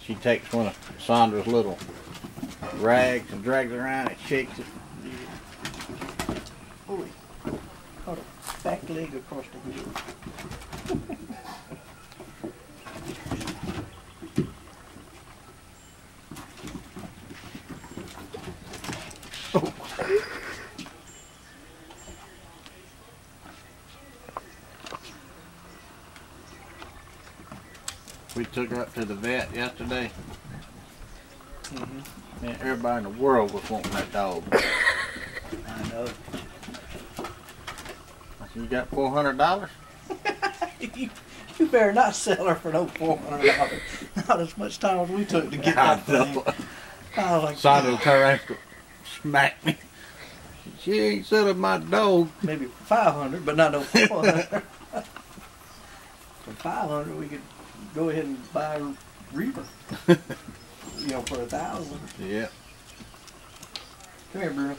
She takes one of Sandra's little rags and drags it around and shakes it. Boy, caught a back leg across the head. Oh. We took her up to the vet yesterday. Mm-hmm. Man, everybody in the world was wanting that dog. I know. I said, you got $400? You better not sell her for no $400. Not as much time as we took to get that thing. I was like, Sandra will turn around and smack me. She ain't selling my dog. maybe for $500, but not no $400. For $500, we could go ahead and buy a Reaper. You know, for $1,000. Yeah. Come here, Bruno.